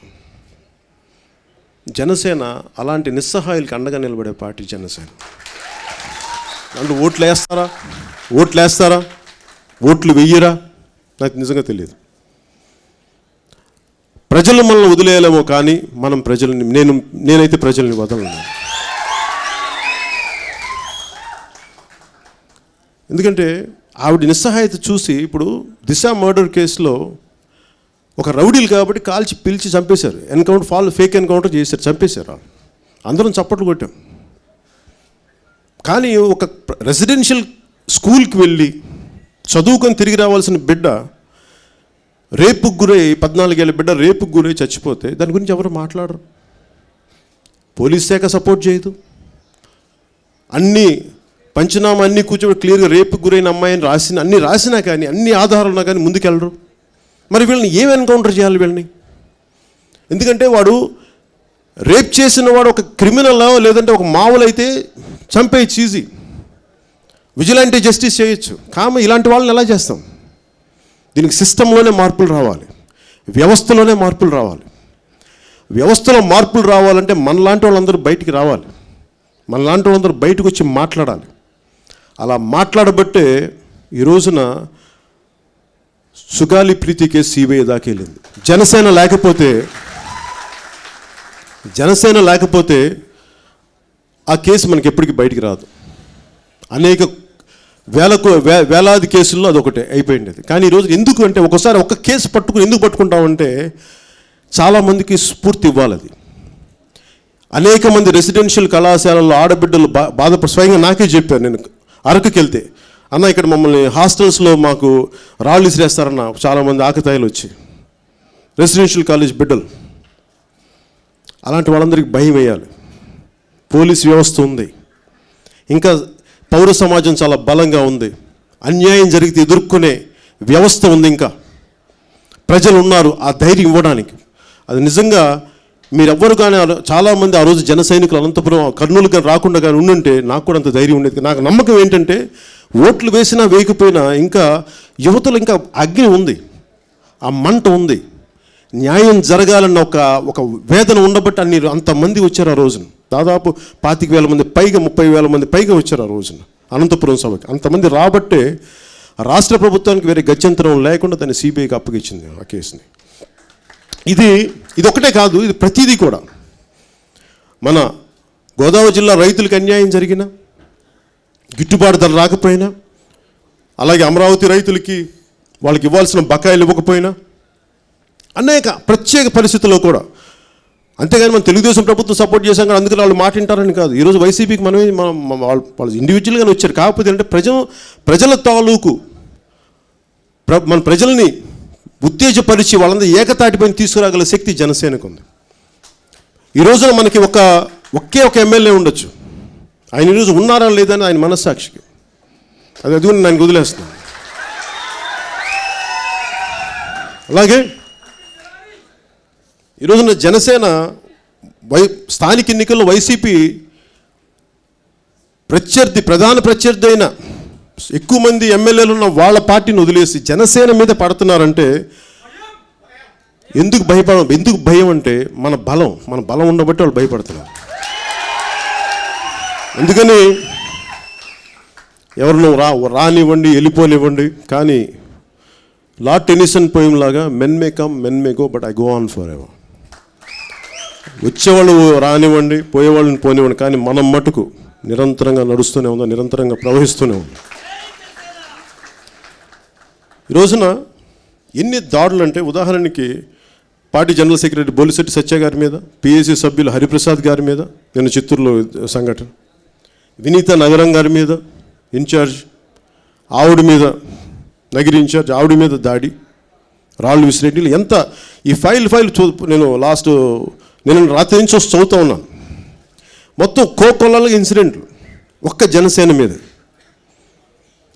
జనసేన అలాంటి నిస్సహాయులకి అండగా నిలబడే పార్టీ జనసేన. అంటే ఓట్లు వేస్తారా, ఓట్లు వెయ్యరా, నాకు నిజంగా తెలియదు. ప్రజలు మనల్ని వదిలేయలేమో కానీ మనం ప్రజల్ని, నేనైతే ప్రజల్ని వదలను. ఎందుకంటే ఆవిడ నిస్సహాయత చూసి, ఇప్పుడు దిశ మర్డర్ కేసులో ఒక రౌడీలు కాబట్టి కాల్చి పిలిచి చంపేశారు, ఫేక్ ఎన్కౌంటర్ చేశారు, చంపేశారు. అందరం చప్పట్లు కొట్టాం. కానీ ఒక రెసిడెన్షియల్ స్కూల్కి వెళ్ళి చదువుకొని తిరిగి రావాల్సిన బిడ్డ రేపుకు గురై, 14 ఏళ్ళ బిడ్డ రేపుకు గురై చచ్చిపోతే దాని గురించి ఎవరు మాట్లాడరు. పోలీస్ శాఖ సపోర్ట్ చేయదు. పంచనామా అన్నీ కూర్చోబెట్టి క్లియర్గా రేపుకు గురైన అమ్మాయిని అన్నీ రాసినా కానీ, అన్ని ఆధారాలు ఉన్నా కానీ ముందుకెళ్ళరు. మరి వీళ్ళని ఏం ఎన్కౌంటర్ చేయాలి వీళ్ళని? ఎందుకంటే వాడు రేప్ చేసిన వాడు ఒక క్రిమినల్ లేదంటే ఒక మామూలు అయితే చంపేయచ్చు, ఈజీ, విజిలాంటీ జస్టిస్ చేయొచ్చు. ఇలాంటి వాళ్ళని ఎలా చేస్తాం? దీనికి సిస్టంలోనే మార్పులు రావాలి, వ్యవస్థలోనే మార్పులు రావాలి. వ్యవస్థలో మార్పులు రావాలంటే మనలాంటి వాళ్ళందరూ బయటికి రావాలి, మనలాంటి వాళ్ళందరూ బయటకు వచ్చి మాట్లాడాలి. అలా మాట్లాడబట్టే ఈ రోజున సుగాలి ప్రీతి కేసు సిబిఐ దాకా వెళ్ళింది. జనసేన లేకపోతే ఆ కేసు మనకి ఎప్పటికీ బయటికి రాదు. అనేక వేలాది కేసుల్లో అదొకటే అయిపోయింది. కానీ ఈరోజు ఎందుకు అంటే, ఒకసారి ఒక కేసు ఎందుకు పట్టుకుంటామంటే చాలామందికి స్ఫూర్తి ఇవ్వాలి. అది అనేక మంది రెసిడెన్షియల్ కళాశాలల్లో ఆడబిడ్డలు స్వయంగా నాకే చెప్పారు. నేను అరకుకి వెళ్తే, అన్న ఇక్కడ మమ్మల్ని హాస్టల్స్లో మాకు రాళ్ళు ఇసిరేస్తారన్న చాలామంది ఆకతాయిలు వచ్చి, రెసిడెన్షియల్ కాలేజ్ బిడ్డలు. అలాంటి వాళ్ళందరికీ భయం వేయాలి. పోలీస్ వ్యవస్థ ఉంది, ఇంకా పౌర సమాజం చాలా బలంగా ఉంది, అన్యాయం జరిగితే ఎదుర్కొనే వ్యవస్థ ఉంది, ఇంకా ప్రజలు ఉన్నారు ఆ ధైర్యం ఇవ్వడానికి. అది నిజంగా మీరెవ్వరు కానీ, చాలామంది ఆ రోజు జన సైనికులు అనంతపురం కర్నూలు కానీ రాకుండా కానీ ఉండుంటే నాకు కూడా అంత ధైర్యం ఉండేది. నాకు నమ్మకం ఏంటంటే, ఓట్లు వేసినా వేయకపోయినా ఇంకా యువతలు ఇంకా అగ్ని ఉంది, ఆ మంట ఉంది, న్యాయం జరగాలన్న ఒక వేదన ఉండబట్టి అంతమంది వచ్చారు ఆ రోజున. దాదాపు 25,000 మంది పైగా, 30,000 మంది పైగా వచ్చారు ఆ రోజున అనంతపురం సభకి. అంతమంది రాబట్టే రాష్ట్ర ప్రభుత్వానికి వేరే గత్యంతరం లేకుండా దాన్ని సిబిఐకి అప్పగించింది ఆ కేసుని. ఇది ఒకటే కాదు, ఇది ప్రతిదీ కూడా. మన గోదావరి జిల్లా రైతులకు అన్యాయం జరిగినా, గిట్టుబాటు ధర రాకపోయినా, అలాగే అమరావతి రైతులకి వాళ్ళకి ఇవ్వాల్సిన బకాయిలు ఇవ్వకపోయినా, అనేక ప్రత్యేక పరిస్థితుల్లో కూడా. అంతేగాని మనం తెలుగుదేశం ప్రభుత్వం సపోర్ట్ చేశాం కానీ అందుకని వాళ్ళు మాట వింటారని కాదు. ఈరోజు వైసీపీకి వాళ్ళు ఇండివిజువల్గానే వచ్చారు. కాకపోతే అంటే ప్రజల తాలూకు మన ప్రజల్ని ఉత్తేజపరిచి వాళ్ళందరూ ఏకతాటిపైన తీసుకురాగల శక్తి జనసేనకు ఉంది. ఈ రోజున మనకి ఒకే ఒక ఎమ్మెల్యే ఉండొచ్చు, ఆయన ఈరోజు ఉన్నారా లేదని ఆయన మనస్సాక్షికి, అది నేను వదిలేస్తున్నాను. అలాగే ఈరోజున జనసేన స్థానిక ఎన్నికల్లో వైసీపీ ప్రధాన ప్రత్యర్థి అయిన ఎక్కువ మంది ఎమ్మెల్యేలు ఉన్న వాళ్ళ పార్టీని వదిలేసి జనసేన మీద పడుతున్నారంటే ఎందుకు భయం అంటే మన బలం ఉండబట్టి వాళ్ళు భయపడుతున్నారు. అందుకని ఎవరినో రానివ్వండి, వెళ్ళిపోనివ్వండి, కానీ లార్డ్ టెన్నిసన్ పోయిం లాగా men may come men may go but I go on for ever. వచ్చేవాళ్ళు రానివ్వండి, పోయేవాళ్ళని పోనివ్వండి, కానీ మనం మటుకు నిరంతరంగా నడుస్తూనే ఉందా, నిరంతరంగా ప్రవహిస్తూనే ఉంది. ఈ రోజున ఎన్ని దాడులు అంటే, ఉదాహరణకి పార్టీ జనరల్ సెక్రటరీ బొలిశెట్టి సత్య గారి మీద, పిఏసీ సభ్యులు హరిప్రసాద్ గారి మీద, నేను చిత్తూరులో సంఘటన, వినీత నగరం గారి మీద ఇన్ఛార్జ్ ఆవిడ మీద, నగిరి ఇన్ఛార్జ్ ఆవిడ మీద దాడి, రాళ్ళు విసిరేట్లు, ఎంత ఈ ఫైల్ నేను రాత్రి నుంచి చదువుతూ ఉన్నాను. మొత్తం కోకొల్లలుగా ఇన్సిడెంట్లు ఒక్క జనసేన మీద.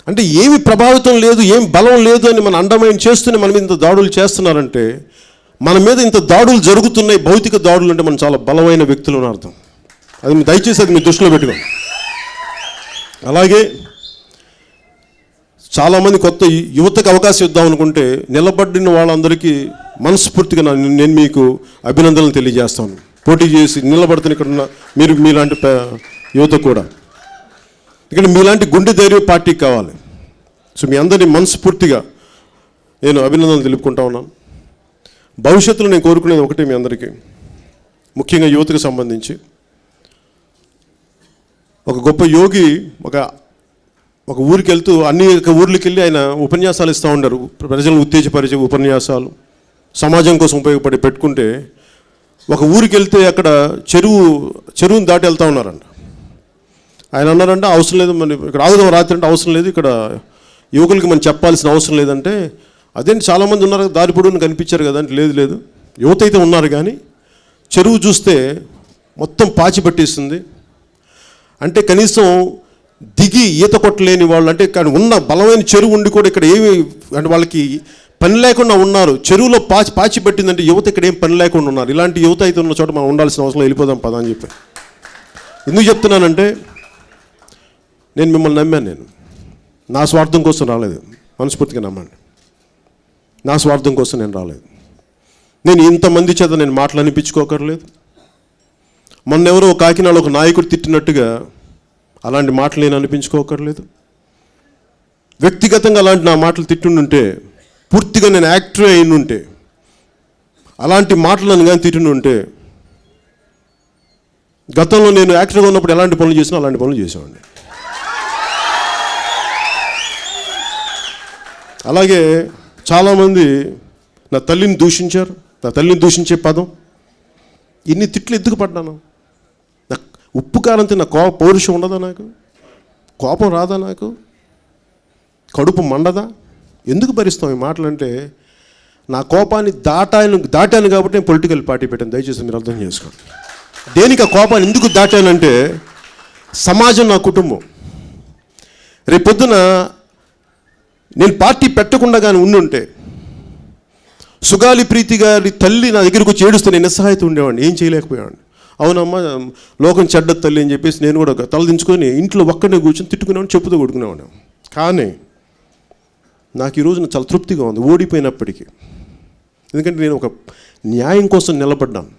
అంటే ఏమి ప్రభావితం లేదు, ఏం బలం లేదు అని మన అండర్మైన్ చేస్తూనే మన మీద ఇంత దాడులు చేస్తున్నారంటే, మన మీద ఇంత దాడులు జరుగుతున్నాయి, భౌతిక దాడులు అంటే మనం చాలా బలమైన వ్యక్తులు అని అర్థం. అది దయచేసి అది మీ దృష్టిలో పెట్టుకోండి. అలాగే చాలామంది కొత్త యువతకు అవకాశం ఇద్దాం అనుకుంటే నిలబడిన వాళ్ళందరికీ మనస్ఫూర్తిగా నేను మీకు అభినందనలు తెలియజేస్తాను. పోటీ చేసి నిలబడుతున్న ఇక్కడ ఉన్న మీలాంటి యువత కూడా ఇక్కడ మీలాంటి గుండె ధైర్యం పార్టీకి కావాలి. సో మీ అందరినీ మనస్ఫూర్తిగా నేను అభినందనలు తెలుపుకుంటా ఉన్నాను. భవిష్యత్తులో నేను కోరుకునేది ఒకటే, మీ అందరికీ ముఖ్యంగా యువతకు సంబంధించి, ఒక గొప్ప యోగి ఒక ఊరికి వెళ్తూ అన్ని ఊర్లకి వెళ్ళి ఆయన ఉపన్యాసాలు ఇస్తూ ఉంటారు. ప్రజలను ఉత్తేజపరిచే ఉపన్యాసాలు, సమాజం కోసం ఉపయోగపడి పెట్టుకుంటే, ఒక ఊరికి వెళ్తే అక్కడ చెరువుని దాటి వెళ్తూ ఉన్నారంట. ఆయన అన్నారంటే అవసరం లేదు, మన ఇక్కడ ఆగుదాం రాత్రి అంటే అవసరం లేదు, ఇక్కడ యువకులకి మనం చెప్పాల్సిన అవసరం లేదంటే, అదేంటి చాలామంది ఉన్నారు దారి పొడవునా కనిపించారు కదా అంటే, లేదు యువత అయితే ఉన్నారు కానీ చెరువు చూస్తే మొత్తం పాచి పట్టేస్తుంది. అంటే కనీసం దిగి ఈత కొట్టలేని వాళ్ళు, అంటే కానీ ఉన్న బలమైన చెరువు ఉండి కూడా ఇక్కడ ఏమి అంటే వాళ్ళకి పని లేకుండా ఉన్నారు. చెరువులో పాచి పట్టిందంటే యువత ఇక్కడ ఏం పని లేకుండా ఉన్నారు. ఇలాంటి యువత అయితే ఉన్న చోట మనం ఉండాల్సిన అవసరం, వెళ్ళిపోదాం పదా అని చెప్పి. ఎందుకు చెప్తున్నానంటే, నేను మిమ్మల్ని నమ్మాను. నేను నా స్వార్థం కోసం రాలేదు, మనస్ఫూర్తిగా నమ్మండి. నా స్వార్థం కోసం నేను రాలేదు. నేను ఇంతమంది చేత నేను మాటలు అనిపించుకోకర్లేదు. మొన్నెవరో కాకినాడలో ఒక నాయకుడు తిట్టినట్టుగా అలాంటి మాటలు నేను అనిపించుకోకర్లేదు. వ్యక్తిగతంగా అలాంటి నా మాటలు తిట్టుండుంటే, పూర్తిగా నేను యాక్టర్ అయినుంటే, అలాంటి మాటలు నన్ను కానీ తిట్టుండుంటే, గతంలో నేను యాక్టర్గా ఉన్నప్పుడు ఎలాంటి పనులు చేసినా అలాంటి పనులు చేసేవాడిని. అలాగే చాలామంది నా తల్లిని దూషించారు. నా తల్లిని దూషించే పదం, ఇన్ని తిట్లు ఎందుకు పడ్డాను? నాకు ఉప్పు కారంతో నా పౌరుషం ఉండదా? నాకు కోపం రాదా? నాకు కడుపు మండదా? ఎందుకు భరిస్తాం ఈ మాటలంటే, నా కోపాన్ని దాటాను కాబట్టి నేను పొలిటికల్ పార్టీ పెట్టాను. దయచేసి మీరు అర్థం చేసుకోండి. దేనికి ఆ కోపాన్ని ఎందుకు దాటానంటే, సమాజం నా కుటుంబం. రేపొద్దున నేను పార్టీ పెట్టకుండా కానీ ఉండుంటే, సుగాలి ప్రీతి గారి తల్లి నా దగ్గరకు వచ్చి ఏడుస్తే నేను నిస్సహాయత ఉండేవాడిని, ఏం చేయలేకపోయావాడిని. అవునమ్మా లోకం చెడ్డ తల్లి అని చెప్పేసి నేను కూడా తలదించుకొని ఇంట్లో ఒక్కడే కూర్చొని తిట్టుకునేవాడిని, చెప్పుతో కొట్టుకునేవాడిని. కానీ నాకు ఈ రోజున చాలా తృప్తిగా ఉంది ఓడిపోయినప్పటికీ. ఎందుకంటే నేను ఒక న్యాయం కోసం నిలబడ్డాను.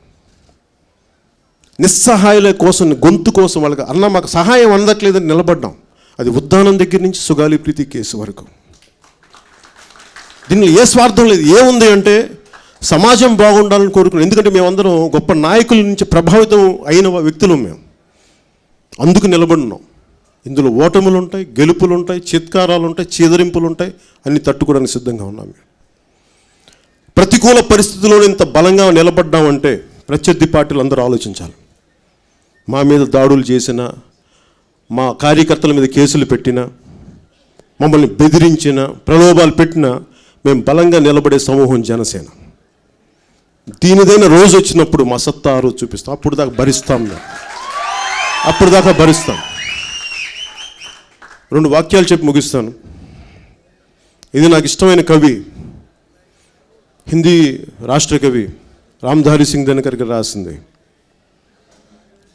నిస్సహాయాల కోసం, గొంతు కోసం, వాళ్ళకి అన్న మాకు సహాయం అందట్లేదని నిలబడ్డాం. అది ఉద్దానం దగ్గర నుంచి సుగాలి ప్రీతి కేసు వరకు. దీనిలో ఏ స్వార్థం లేదు. ఏముంది అంటే, సమాజం బాగుండాలని కోరుకున్నాం. ఎందుకంటే మేమందరం గొప్ప నాయకుల నుంచి ప్రభావితం అయిన వ్యక్తులం మేము. అందుకు నిలబడినాం. ఇందులో ఓటములు ఉంటాయి, గెలుపులు ఉంటాయి, చిత్కారాలు ఉంటాయి, చీదరింపులు ఉంటాయి, అన్ని తట్టుకోవడానికి సిద్ధంగా ఉన్నాం మేము. ప్రతికూల పరిస్థితుల్లో ఇంత బలంగా నిలబడ్డామంటే ప్రత్యర్థి పార్టీలు అందరూ ఆలోచించాలి. మా మీద దాడులు చేసిన, మా కార్యకర్తల మీద కేసులు పెట్టిన, మమ్మల్ని బెదిరించిన, ప్రలోభాలు పెట్టిన, మేము బలంగా నిలబడే సమూహం జనసేన. దీనిదైన రోజు వచ్చినప్పుడు మా సత్తా ఆ రోజు చూపిస్తాం. అప్పుడు దాకా భరిస్తాం మేము. అప్పుడు దాకా భరిస్తాం. 2 వాక్యాలు చెప్పి ముగిస్తాను. ఇది నాకు ఇష్టమైన కవి, హిందీ రాష్ట్ర కవి రామ్ధారి సింగ్ దినకర్ గారు రాసింది.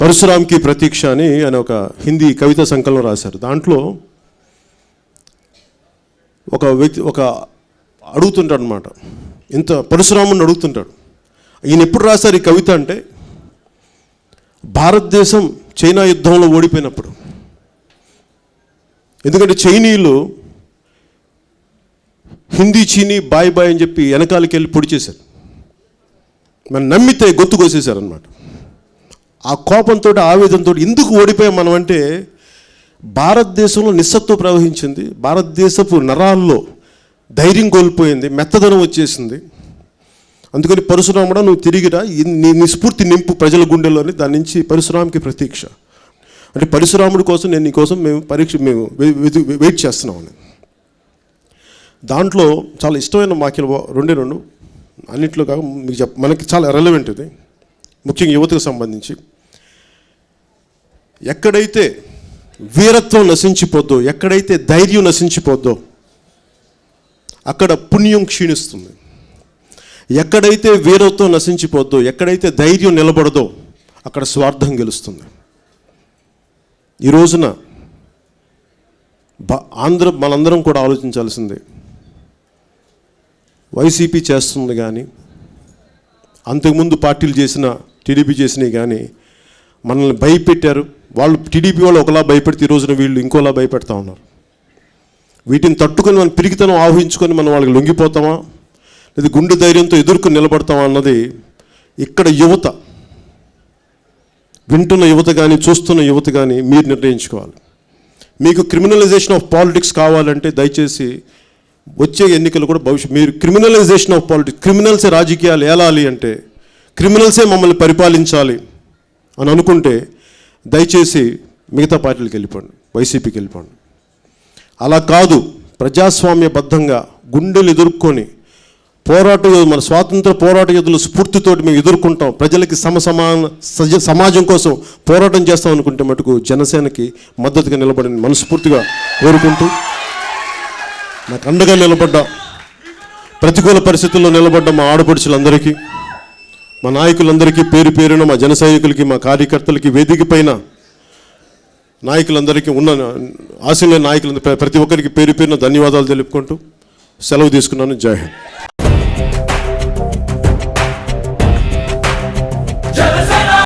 పరశురామ్కి ప్రతీక్ష అని ఆయన ఒక హిందీ కవితా సంకలనం రాశారు. దాంట్లో ఒక అడుగుతుంటాడు అనమాట, ఇంత పరశురాముని అడుగుతుంటాడు, ఈయన ఎప్పుడు రాశారు ఈ కవిత అంటే, భారతదేశం చైనా యుద్ధంలో ఓడిపోయినప్పుడు. ఎందుకంటే చైనీయులు హిందీ చీనీ బాయ్ బాయ్ అని చెప్పి వెనకాలకి వెళ్ళి పొడి చేశారు. మనం నమ్మితే గొంతు కోసేశారనమాట. ఆ కోపంతో, ఆవేదనతో ఎందుకు ఓడిపోయాం మనం అంటే, భారతదేశంలో నిస్సత్వం ప్రవహించింది, భారతదేశపు నరాల్లో ధైర్యం కోల్పోయింది, మెత్తదనం వచ్చేసింది. అందుకని పరశురాముడా నువ్వు తిరిగిరా, నీ స్ఫూర్తి నింపు ప్రజల గుండెల్లోని. దాని నుంచి పరశురాముకి ప్రతీక్ష అంటే, పరశురాముడి కోసం నేను నీకోసం మేము వెయిట్ చేస్తున్నామని. దాంట్లో చాలా ఇష్టమైన వాక్యాలు 2 అన్నింటిలో కాక మీకు మనకి చాలా రెలవెంట్ ఇది, ముఖ్యంగా యువతకు సంబంధించి. ఎక్కడైతే వీరత్వం నశించిపోద్దో, ఎక్కడైతే ధైర్యం నశించిపోద్దో అక్కడ పుణ్యం క్షీణిస్తుంది. ఎక్కడైతే వీరత్వం నశించిపోద్దో, ఎక్కడైతే ధైర్యం నిలబడదో అక్కడ స్వార్థం గెలుస్తుంది. ఈ రోజున మనందరం కూడా ఆలోచించాల్సిందే. వైసీపీ చేస్తుంది కానీ, అంతకుముందు పార్టీలు చేసిన టీడీపీ చేసినవి కానీ మనల్ని భయపెట్టారు. వాళ్ళు టీడీపీ వాళ్ళు ఒకలా భయపెడితే ఈ రోజున వీళ్ళు ఇంకోలా భయపెడతా ఉన్నారు. వీటిని తట్టుకొని మనం పిరికితనం ఆహ్వానించుకొని మనం వాళ్ళకి లొంగిపోతామా, లేదా గుండె ధైర్యంతో ఎదుర్కొని నిలబడతామా అన్నది ఇక్కడ యువత, వింటున్న యువత కానీ చూస్తున్న యువత కానీ మీరు నిర్ణయించుకోవాలి. మీకు క్రిమినలైజేషన్ ఆఫ్ పాలిటిక్స్ కావాలంటే దయచేసి వచ్చే ఎన్నికలు కూడా మీరు క్రిమినలైజేషన్ ఆఫ్ పాలిటిక్స్, క్రిమినల్సే రాజకీయాలు ఏలాలి అంటే, క్రిమినల్సే మమ్మల్ని పరిపాలించాలి అని అనుకుంటే దయచేసి మిగతా పార్టీలకు వెళ్ళిపోండి, వైసీపీకి వెళ్ళిపోండి. అలా కాదు, ప్రజాస్వామ్యబద్ధంగా గుండెలు ఎదుర్కొని మన స్వాతంత్ర పోరాట యోధుల స్ఫూర్తితోటి మేము ఎదుర్కొంటాం, ప్రజలకి సమాజం కోసం పోరాటం చేస్తాం అనుకుంటే మటుకు జనసేనకి మద్దతుగా నిలబడిన మనస్ఫూర్తిగా కోరుకుంటూ, నాకు అండగా నిలబడ్డ, ప్రతికూల పరిస్థితుల్లో నిలబడ్డ మా ఆడపడుచులందరికీ, మా నాయకులందరికీ పేరు పేరున, మా జన సైనికులకి, మా కార్యకర్తలకి, వేదిక పైన నాయకులందరికీ ఉన్న ఆశీనులైన నాయకులందరూ ప్రతి ఒక్కరికి పేరు పేరున ధన్యవాదాలు తెలుపుకుంటూ సెలవు తీసుకున్నాను. జై హింద్.